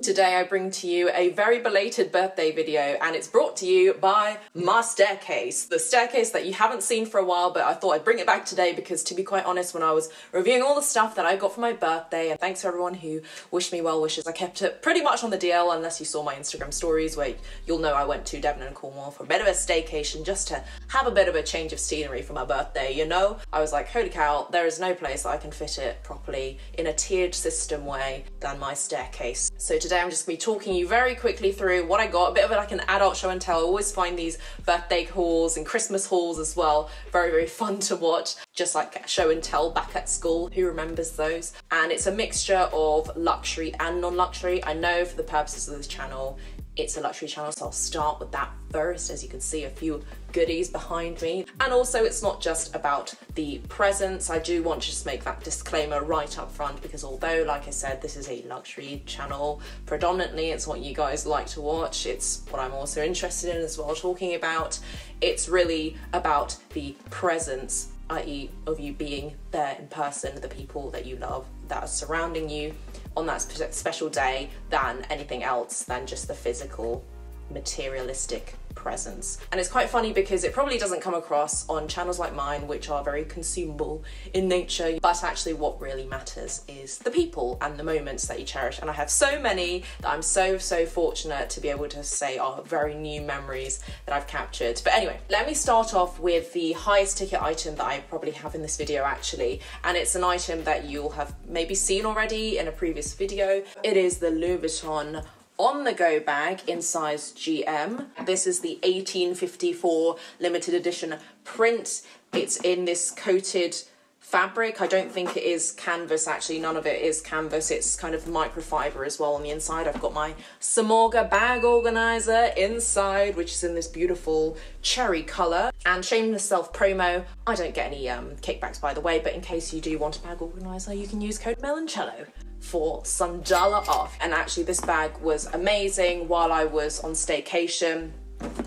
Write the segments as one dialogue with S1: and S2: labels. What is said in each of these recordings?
S1: Today I bring to you a very belated birthday video, and it's brought to you by my staircase. The staircase that you haven't seen for a while, but I thought I'd bring it back today because, to be quite honest, when I was reviewing all the stuff that I got for my birthday, and thanks to everyone who wished me well wishes, I kept it pretty much on the DL, unless you saw my Instagram stories where you'll know I went to Devon and Cornwall for a bit of a staycation just to have a bit of a change of scenery for my birthday, you know? I was like, holy cow, there is no place that I can fit it properly in a tiered system way than my staircase. So today I'm just going to be talking you very quickly through what I got, a bit of like an adult show and tell. I always find these birthday hauls and Christmas hauls as well very, very fun to watch, just like show and tell back at school. Who remembers those? And it's a mixture of luxury and non-luxury. I know for the purposes of this channel, it's a luxury channel, so I'll start with that first. As you can see, a few goodies behind me. And also, it's not just about the presents. I do want to just make that disclaimer right up front, because although, like I said, this is a luxury channel, predominantly it's what you guys like to watch. It's what I'm also interested in as well, talking about. It's really about the presents, i.e. of you being there in person, the people that you love that are surrounding you on that special day, than anything else than just the physical, materialistic presence. And it's quite funny because it probably doesn't come across on channels like mine, which are very consumable in nature, but actually what really matters is the people and the moments that you cherish. And I have so many that I'm so fortunate to be able to say are very new memories that I've captured. But anyway, let me start off with the highest ticket item that I probably have in this video actually, and it's an item that you'll have maybe seen already in a previous video. It is the Louis Vuitton on-the-go bag in size GM. This is the 1854 limited edition print. It's in this coated fabric. I don't think it is canvas, actually. None of it is canvas. It's kind of microfiber as well on the inside. I've got my Samorga bag organizer inside, which is in this beautiful cherry color. And shameless self promo, I don't get any kickbacks, by the way, but in case you do want a bag organizer, you can use code Meloncello for some dollar off. And actually this bag was amazing while I was on staycation.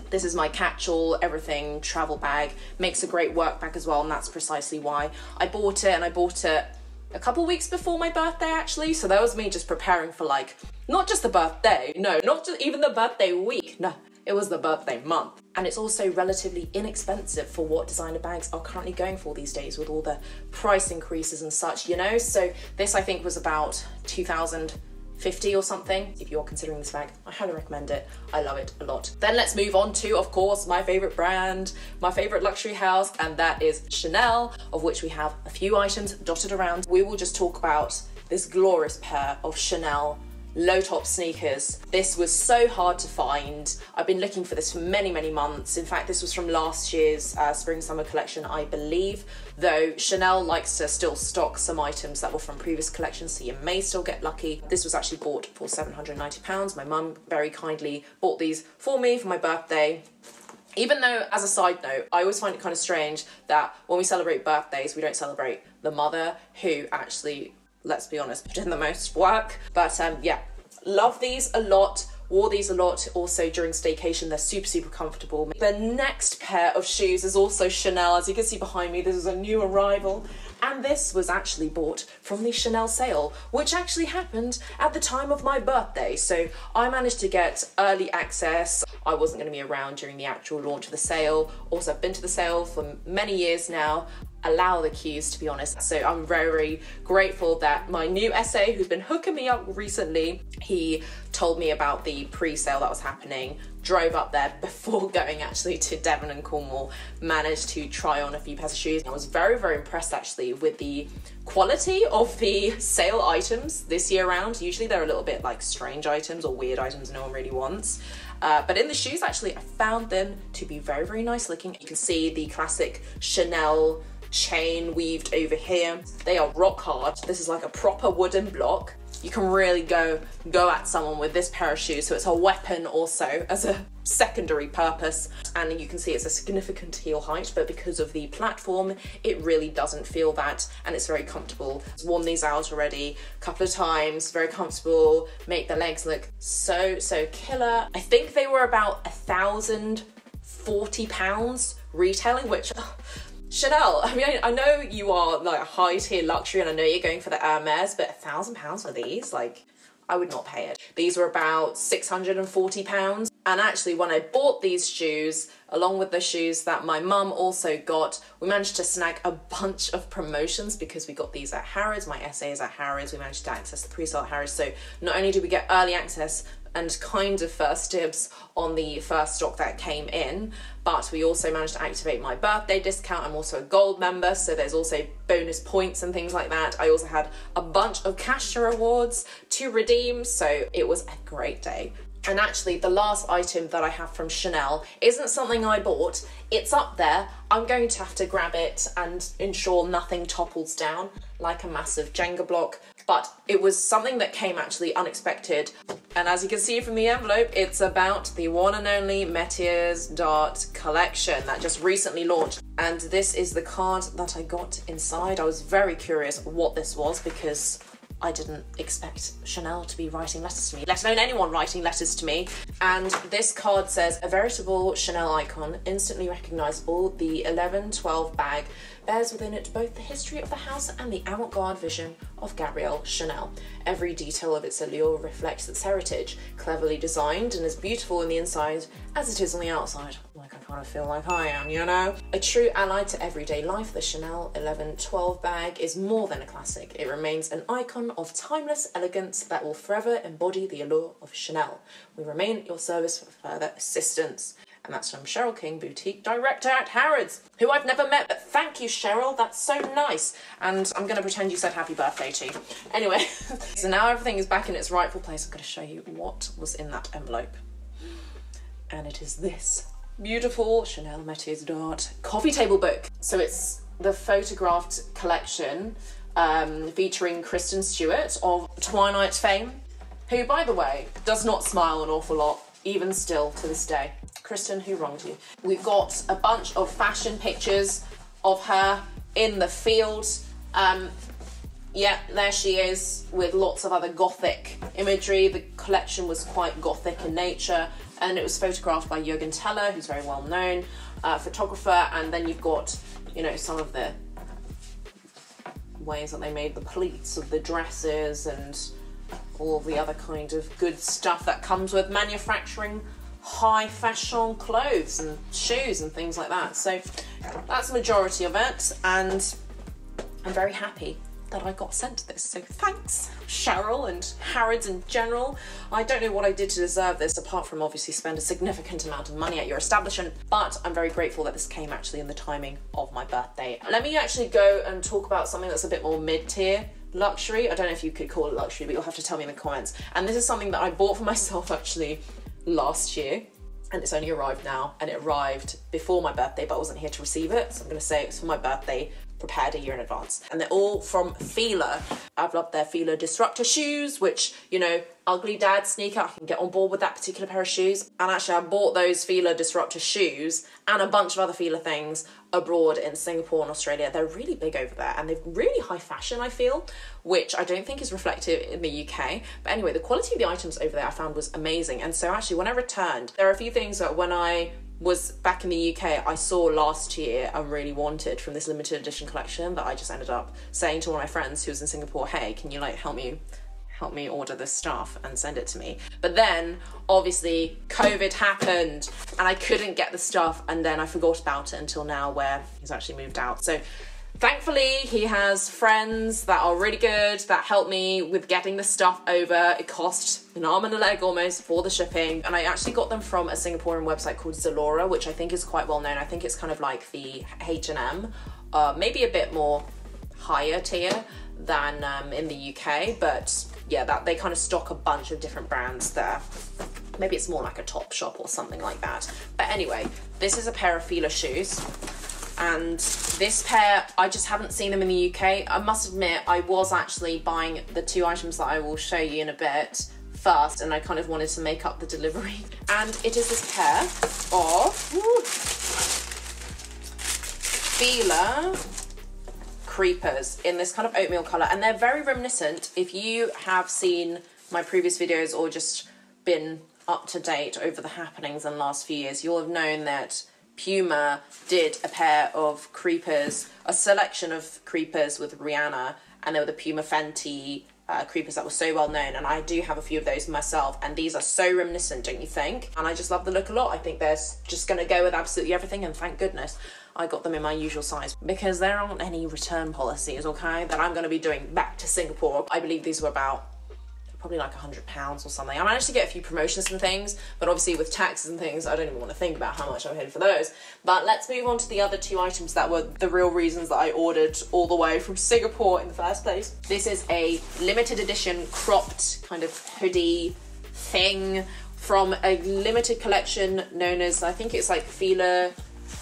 S1: This is my catch-all everything travel bag. Makes a great work bag as well, and that's precisely why I bought it. And I bought it a couple weeks before my birthday actually, so that was me just preparing for, like, not just the birthday, no, not just even the birthday week, no, it was the birthday month. And it's also relatively inexpensive for what designer bags are currently going for these days with all the price increases and such, you know? So this, I think, was about 2,050 or something. If you're considering this bag, I highly recommend it. I love it a lot. Then let's move on to, of course, my favorite brand, my favorite luxury house, and that is Chanel, of which we have a few items dotted around. We will just talk about this glorious pair of Chanel low-top sneakers. This was so hard to find. I've been looking for this for many months. In fact, this was from last year's spring-summer collection, I believe, though Chanel likes to still stock some items that were from previous collections, so you may still get lucky. This was actually bought for £790. My mum very kindly bought these for me for my birthday. Even though, as a side note, I always find it kind of strange that when we celebrate birthdays, we don't celebrate the mother, who actually, let's be honest, put in the most work. But yeah, love these a lot, wore these a lot also during staycation. They're super comfortable. The next pair of shoes is also Chanel. As you can see behind me, this is a new arrival. And this was actually bought from the Chanel sale, which actually happened at the time of my birthday. So I managed to get early access. I wasn't going to be around during the actual launch of the sale. Also, I've been to the sale for many years now. Allow the queues, to be honest. So I'm very grateful that my new SA, who's been hooking me up recently, he told me about the pre-sale that was happening, drove up there before going actually to Devon and Cornwall, managed to try on a few pairs of shoes. I was very impressed actually with the quality of the sale items this year round. Usually they're a little bit like strange items or weird items no one really wants. But in the shoes, actually, I found them to be very nice looking. You can see the classic Chanel chain weaved over here. They are rock hard. This is like a proper wooden block. You can really go at someone with this pair of shoes, so it's a weapon also as a secondary purpose. And you can see it's a significant heel height, but because of the platform, it really doesn't feel that, and it's very comfortable. I've worn these out already a couple of times, very comfortable, make the legs look so killer. I think they were about £1,040 retailing, which Chanel, I mean, I know you are like a high tier luxury and I know you're going for the Hermes, but £1,000 for these, like, I would not pay it. These were about £640. And actually, when I bought these shoes, along with the shoes that my mum also got, we managed to snag a bunch of promotions because we got these at Harrods. My essay is at Harrods. We managed to access the pre-sale at Harrods. So not only did we get early access and kind of first dibs on the first stock that came in, but we also managed to activate my birthday discount. I'm also a gold member, so there's also bonus points and things like that. I also had a bunch of cash rewards to redeem, so it was a great day. And actually, the last item that I have from Chanel isn't something I bought. It's up there. I'm going to have to grab it and ensure nothing topples down like a massive Jenga block. But it was something that came actually unexpected. And as you can see from the envelope, it's about the one and only Métiers d'Art collection that just recently launched. And this is the card that I got inside. I was very curious what this was because I didn't expect Chanel to be writing letters to me, let alone anyone writing letters to me. And this card says, a veritable Chanel icon, instantly recognisable, the 1112 bag bears within it both the history of the house and the avant-garde vision of Gabrielle Chanel. Every detail of its allure reflects its heritage, cleverly designed and as beautiful in the inside as it is on the outside. Like I kind of feel like I am, you know? A true ally to everyday life, the Chanel 1112 bag is more than a classic. It remains an icon of timeless elegance that will forever embody the allure of Chanel. We remain at your service for further assistance. And that's from Cheryl King, Boutique Director at Harrods, who I've never met, but thank you, Cheryl, that's so nice. And I'm going to pretend you said happy birthday to you. Anyway, so now everything is back in its rightful place. I'm going to show you what was in that envelope. And it is this beautiful Chanel Métiers d'Art coffee table book. So it's the photographed collection featuring Kristen Stewart of Twilight fame, who, by the way, does not smile an awful lot, even still to this day. Kristen, who wronged you? We've got a bunch of fashion pictures of her in the field. Yeah, there she is with lots of other gothic imagery. The collection was quite gothic in nature, and it was photographed by Jürgen Teller, who's very well known photographer. And then you've got, you know, some of the ways that they made the pleats of the dresses and all the other kind of good stuff that comes with manufacturing high fashion clothes and shoes and things like that. So that's the majority of it, and I'm very happy that I got sent this. So thanks, Cheryl and Harrods in general. I don't know what I did to deserve this, apart from obviously spend a significant amount of money at your establishment, but I'm very grateful that this came actually in the timing of my birthday. Let me actually go and talk about something that's a bit more mid-tier luxury. I don't know if you could call it luxury, but you'll have to tell me in the comments. And this is something that I bought for myself actually last year, and it's only arrived now, and it arrived before my birthday, but I wasn't here to receive it, so I'm going to say it's for my birthday, prepared a year in advance. And they're all from Fila. I've loved their Fila Disruptor shoes, which, you know, ugly dad sneaker, I can get on board with that particular pair of shoes. And actually I bought those Fila Disruptor shoes and a bunch of other Fila things abroad in Singapore and Australia. They're really big over there, and they're really high fashion, I feel, which I don't think is reflective in the UK. But anyway, the quality of the items over there I found was amazing. And so actually when I returned, there are a few things that when I was back in the UK I saw last year and really wanted from this limited edition collection, that I just ended up saying to one of my friends who was in Singapore, hey, can you like help me order this stuff and send it to me. But then obviously COVID happened and I couldn't get the stuff, and then I forgot about it until now, where he's actually moved out. So thankfully he has friends that are really good that help me with getting the stuff over. It cost an arm and a leg almost for the shipping, and I actually got them from a Singaporean website called Zalora, which I think is quite well known. I think it's kind of like the H&M, maybe a bit more higher tier than in the UK, but yeah, that they kind of stock a bunch of different brands there. Maybe it's more like a top shop or something like that. But anyway, this is a pair of Fila shoes, and this pair, I just haven't seen them in the UK. I must admit, I was actually buying the two items that I will show you in a bit first, and I kind of wanted to make up the delivery. And it is this pair of Fila creepers in this kind of oatmeal colour, and they're very reminiscent. If you have seen my previous videos or just been up to date over the happenings in the last few years, you'll have known that Puma did a pair of creepers, a selection of creepers with Rihanna, and they were the Puma Fenty creepers that were so well known, and I do have a few of those myself, and these are so reminiscent, don't you think? And I just love the look a lot. I think they're just going to go with absolutely everything, and thank goodness I got them in my usual size, because there aren't any return policies, okay, that I'm going to be doing back to Singapore. I believe these were about probably like £100 or something. I managed to get a few promotions and things, but obviously with taxes and things, I don't even want to think about how much I paid for those. But let's move on to the other two items that were the real reasons that I ordered all the way from Singapore in the first place. This is a limited edition cropped kind of hoodie thing from a limited collection known as, I think it's like Fila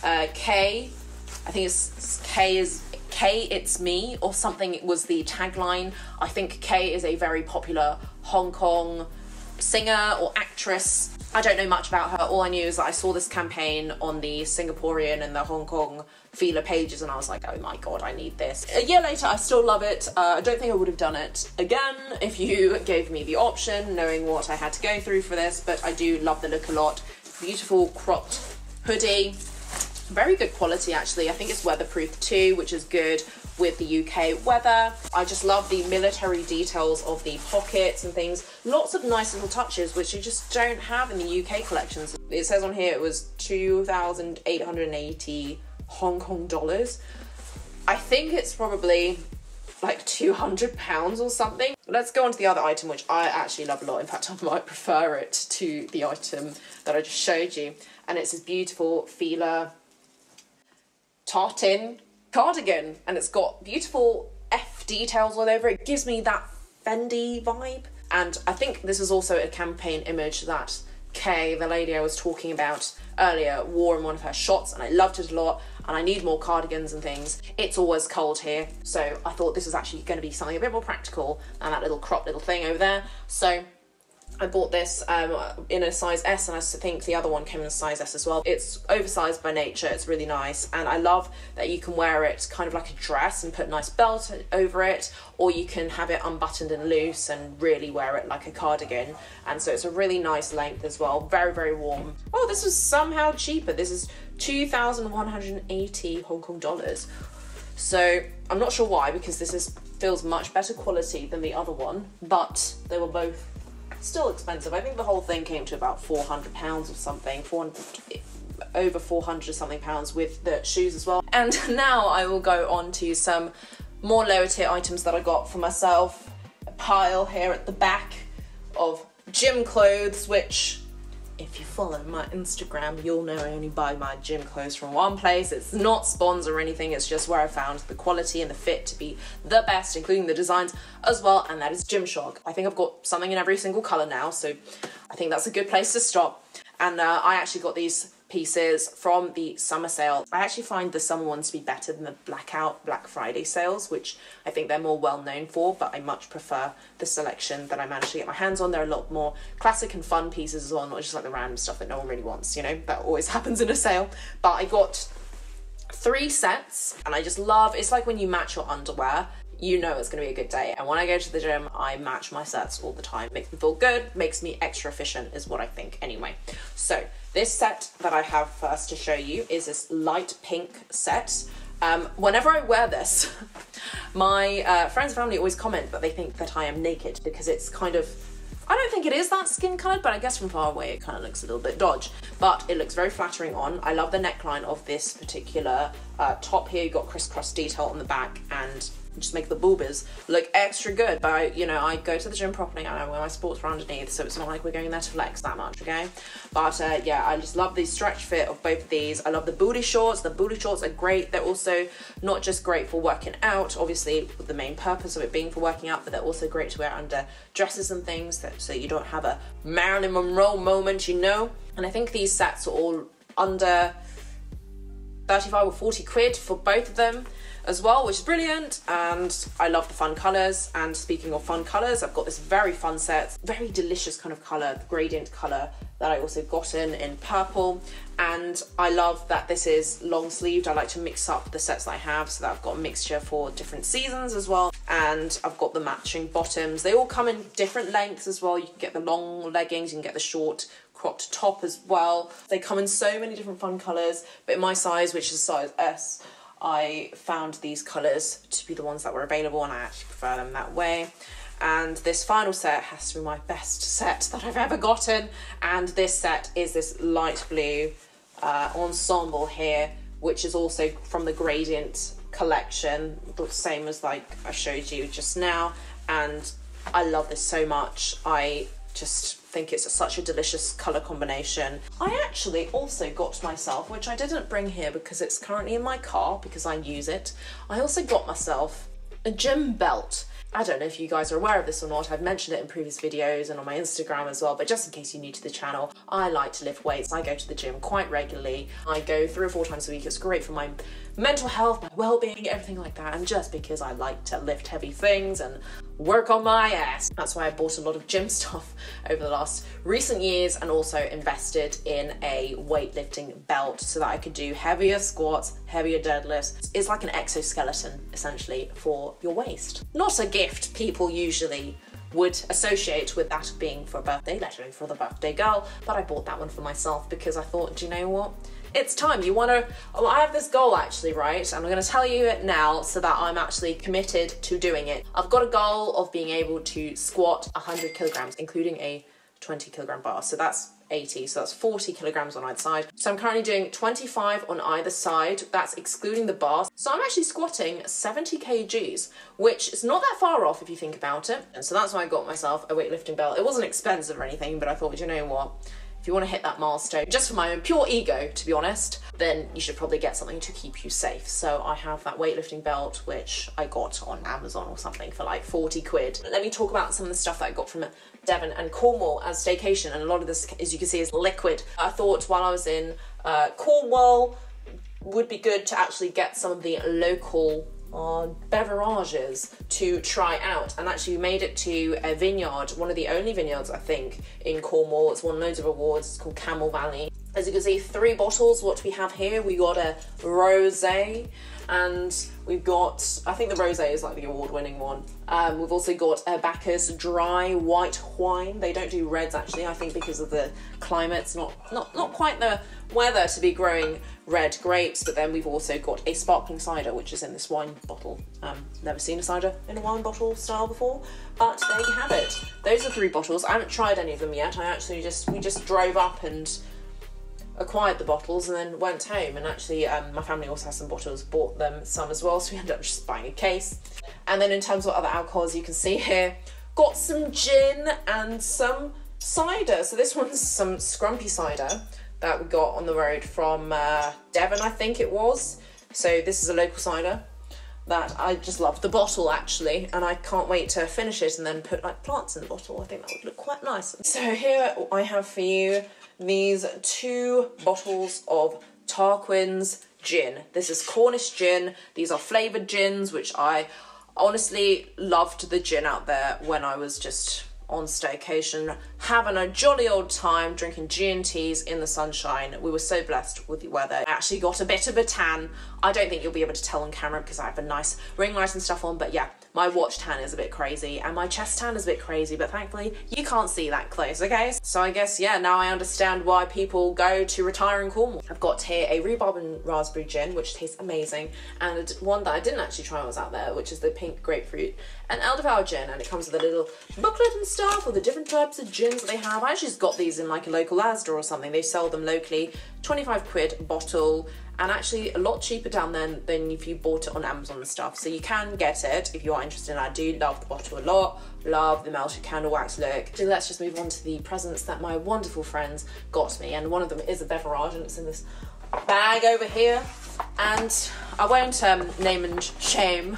S1: K. I think it's K, it's me, or something. It was the tagline. I think K is a very popular Hong Kong singer or actress. I don't know much about her. All I knew is that I saw this campaign on the Singaporean and the Hong Kong Fila pages, and I was like, oh my god, I need this. A year later, I still love it. I don't think I would have done it again if you gave me the option, knowing what I had to go through for this, but I do love the look a lot. Beautiful cropped hoodie. Very good quality, actually. I think it's weatherproof too, which is good with the UK weather. I just love the military details of the pockets and things. Lots of nice little touches, which you just don't have in the UK collections. It says on here it was 2,880 Hong Kong dollars. I think it's probably like £200 or something. Let's go on to the other item, which I actually love a lot. In fact, I might prefer it to the item that I just showed you. And it's this beautiful Fila tartan cardigan, and it's got beautiful F details all over it. It gives me that Fendi vibe. And I think this is also a campaign image that Kay, the lady I was talking about earlier, wore in one of her shots, and I loved it a lot, and I need more cardigans and things. It's always cold here, so I thought this was actually going to be something a bit more practical than that little crop little thing over there. So I bought this in a size S, and I think the other one came in a size S as well. It's oversized by nature, it's really nice, and I love that you can wear it kind of like a dress and put a nice belt over it, or you can have it unbuttoned and loose and really wear it like a cardigan. And so it's a really nice length as well, very, very warm. Oh, this was somehow cheaper. This is 2,180 Hong Kong dollars. So I'm not sure why, because this feels much better quality than the other one, but they were both still expensive. I think the whole thing came to about £400 or something, over 400 something pounds with the shoes as well. And now I will go on to some more lower tier items that I got for myself. A pile here at the back of gym clothes, which if you follow my Instagram, you'll know I only buy my gym clothes from one place. It's not sponsor or anything, it's just where I found the quality and the fit to be the best, including the designs as well, and that is Gymshark. I think I've got something in every single colour now, so I think that's a good place to stop. And I actually got these pieces from the summer sale. I actually find the summer ones to be better than the blackout Black Friday sales, which I think they're more well known for, but I much prefer the selection that I managed to get my hands on. They're a lot more classic and fun pieces as well, not just like the random stuff that no one really wants, you know, that always happens in a sale. But I got 3 sets, and I just love, it's like when you match your underwear, you know it's going to be a good day. And when I go to the gym, I match my sets all the time. Makes me feel good, makes me extra efficient is what I think anyway. So this set that I have first to show you is this light pink set. Whenever I wear this, my friends and family always comment that they think that I am naked, because it's kind of, I don't think it is that skin coloured, but I guess from far away it kind of looks a little bit dodge, but it looks very flattering on. I love the neckline of this particular top here. You've got crisscross detail on the back, and just make the boobers look extra good. But you know, I go to the gym properly and I wear my sportswear underneath, so it's not like we're going there to flex that much, okay? But yeah, I just love the stretch fit of both of these. I love the booty shorts. The booty shorts are great. They're also not just great for working out, obviously with the main purpose of it being for working out, but they're also great to wear under dresses and things, so you don't have a Marilyn Monroe moment, you know? And I think these sets are all under 35 or 40 quid for both of them as well, which is brilliant. And I love the fun colours. And speaking of fun colours, I've got this very fun set, very delicious kind of colour, the gradient colour that I also got in purple. And I love that this is long sleeved. I like to mix up the sets that I have so that I've got a mixture for different seasons as well. And I've got the matching bottoms. They all come in different lengths as well. You can get the long leggings, you can get the short cropped top as well. They come in so many different fun colours, but in my size, which is size S, I found these colours to be the ones that were available, and I actually prefer them that way. and this final set has to be my best set that I've ever gotten, and this set is this light blue ensemble here, which is also from the Gradient collection, the same as like I showed you just now, and I love this so much. I just think it's such a delicious colour combination. I actually also got myself, which I didn't bring here because it's currently in my car because I use it, I also got myself a gym belt. I don't know if you guys are aware of this or not, I've mentioned it in previous videos and on my Instagram as well, but just in case you're new to the channel, I like to lift weights. I go to the gym quite regularly. I go 3 or 4 times a week. It's great for my mental health, my well-being, everything like that, and just because I like to lift heavy things and work on my ass. That's why I bought a lot of gym stuff over the last recent years, and also invested in a weightlifting belt so that I could do heavier squats, heavier deadlifts. It's like an exoskeleton essentially for your waist. Not a gift people usually would associate with that being for a birthday, let alone for the birthday girl, but I bought that one for myself because I thought, do you know what? It's time. You want to, I have this goal actually, right? And I'm going to tell you it now so that I'm actually committed to doing it. I've got a goal of being able to squat 100 kilograms, including a 20 kilogram bar. So that's 80, so that's 40 kilograms on either side. So I'm currently doing 25 on either side. That's excluding the bar. So I'm actually squatting 70 kgs, which is not that far off if you think about it. And so that's why I got myself a weightlifting belt. It wasn't expensive or anything, but I thought, you know what? If you want to hit that milestone, just for my own pure ego, to be honest, then you should probably get something to keep you safe. So I have that weightlifting belt, which I got on Amazon or something for like 40 quid. Let me talk about some of the stuff that I got from Devon and Cornwall as staycation. And a lot of this, as you can see, is liquid. I thought while I was in Cornwall, would be good to actually get some of the local beverages to try out. And actually we made it to a vineyard, one of the only vineyards I think in Cornwall. It's won loads of awards. It's called Camel Valley. As you can see, 3 bottles. What we have here, we got a rosé, and we've got, I think the rosé is like the award-winning one. We've also got a Bacchus dry white wine. They don't do reds actually, I think because of the climate. It's not quite the weather to be growing red grapes. But then we've also got a sparkling cider, which is in this wine bottle. Never seen a cider in a wine bottle style before, but there you have it. Those are 3 bottles. I haven't tried any of them yet. I actually we just drove up and acquired the bottles and then went home, and actually my family also has some bottles, bought them some as well, so we ended up just buying a case. And then in terms of other alcohols, you can see here, got some gin and some cider. So this one's some scrumpy cider that we got on the road from Devon, I think it was. So this is a local cider that I just love the bottle actually, and I can't wait to finish it and then put like plants in the bottle. I think that would look quite nice. So here I have for you these 2 bottles of Tarquin's gin. This is Cornish gin. These are flavoured gins, which I honestly loved the gin out there when I was just on staycation, having a jolly old time drinking G&Ts in the sunshine. We were so blessed with the weather. I actually got a bit of a tan. I don't think you'll be able to tell on camera because I have a nice ring light and stuff on, but yeah, my watch tan is a bit crazy and my chest tan is a bit crazy, but thankfully you can't see that close, okay? So I guess, yeah, now I understand why people go to retire in Cornwall. I've got here a rhubarb and raspberry gin, which tastes amazing, and one that I didn't actually try when I was out there, which is the pink grapefruit and elderflower gin, and it comes with a little booklet and stuff with the different types of gins that they have. I actually just got these in like a local Asda or something. They sell them locally, 25 quid a bottle, and actually a lot cheaper down there than if you bought it on Amazon and stuff. So you can get it if you are interested, and I do love the bottle a lot. Love the melted candle wax look. So let's just move on to the presents that my wonderful friends got me, and one of them is a beverage, and it's in this bag over here. And I won't name and shame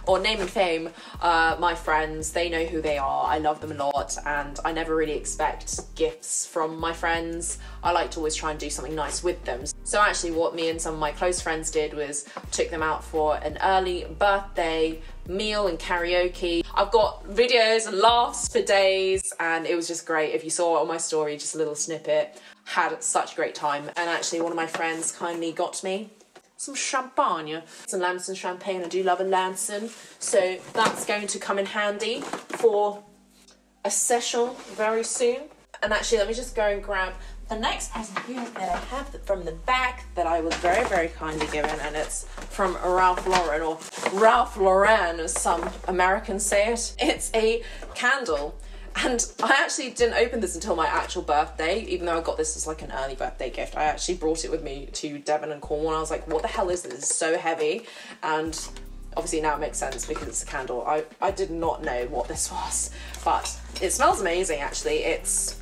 S1: or name and fame my friends. They know who they are. I love them a lot, and I never really expect gifts from my friends. I like to always try and do something nice with them. So actually what me and some of my close friends did was took them out for an early birthday meal and karaoke. I've got videos and laughs for days, and it was just great. If you saw it on my story, just a little snippet, had such a great time. And actually one of my friends kindly got me some champagne, some Lamson champagne. I do love a Lamson, so that's going to come in handy for a session very soon. And actually, let me just go and grab the next present here that I have from the back that I was very, very kindly given, and it's from Ralph Lauren, or Ralph Lauren as some Americans say it. It's a candle, and I actually didn't open this until my actual birthday, even though I got this as like an early birthday gift. I actually brought it with me to Devon and Cornwall, and I was like, what the hell is this? It's so heavy. And obviously now it makes sense because it's a candle. I did not know what this was, but it smells amazing actually. It's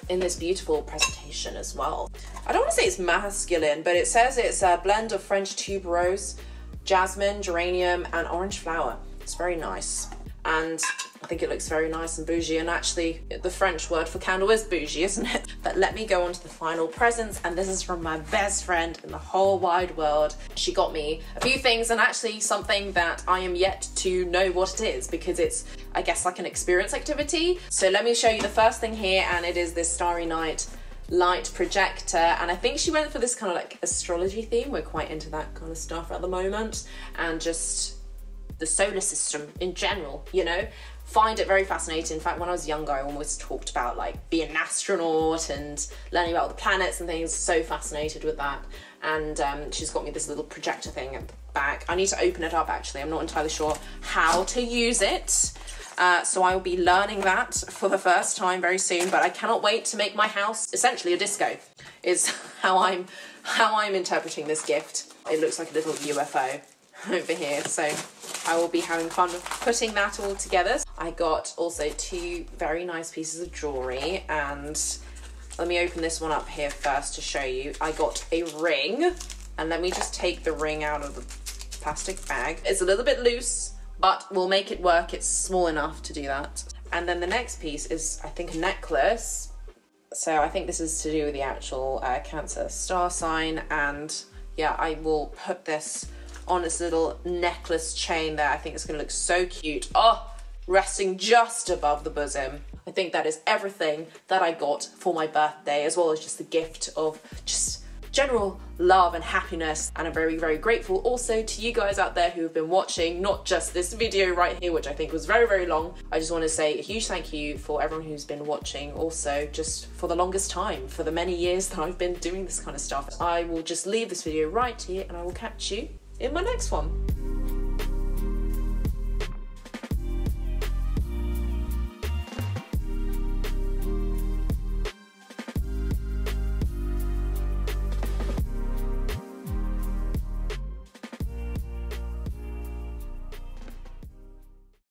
S1: in this beautiful presentation as well. I don't want to say it's masculine, but it says it's a blend of French tuberose, jasmine, geranium, and orange flower. It's very nice. And I think it looks very nice and bougie, and actually the French word for candle is bougie, isn't it? But let me go on to the final presents, and this is from my best friend in the whole wide world. She got me a few things, and actually something that I am yet to know what it is, because it's, I guess, like an experience activity. So let me show you the first thing here, and it is this Starry Night light projector, and I think she went for this kind of like astrology theme. We're quite into that kind of stuff at the moment, and just the solar system in general, you know. Find it very fascinating. In fact, when I was younger, I always talked about like being an astronaut and learning about the planets and things. So fascinated with that. And she's got me this little projector thing at the back. I need to open it up actually. I'm not entirely sure how to use it. So I will be learning that for the first time very soon, but I cannot wait to make my house essentially a disco, is how I'm interpreting this gift. It looks like a little UFO over here, so I will be having fun putting that all together. I got also two very nice pieces of jewellery, and let me open this one up here first to show you. I got a ring, and let me just take the ring out of the plastic bag. It's a little bit loose, but we'll make it work. It's small enough to do that. And then the next piece is, I think, a necklace. So I think this is to do with the actual Cancer star sign, and yeah, I will put this on this little necklace chain there. I think it's gonna look so cute. Oh, resting just above the bosom. I think that is everything that I got for my birthday, as well as just the gift of just general love and happiness. And I'm very, very grateful also to you guys out there who have been watching, not just this video right here, which I think was very, very long. I just want to say a huge thank you for everyone who's been watching, also just for the longest time, for the many years that I've been doing this kind of stuff. I will just leave this video right here, and I will catch you in my next one.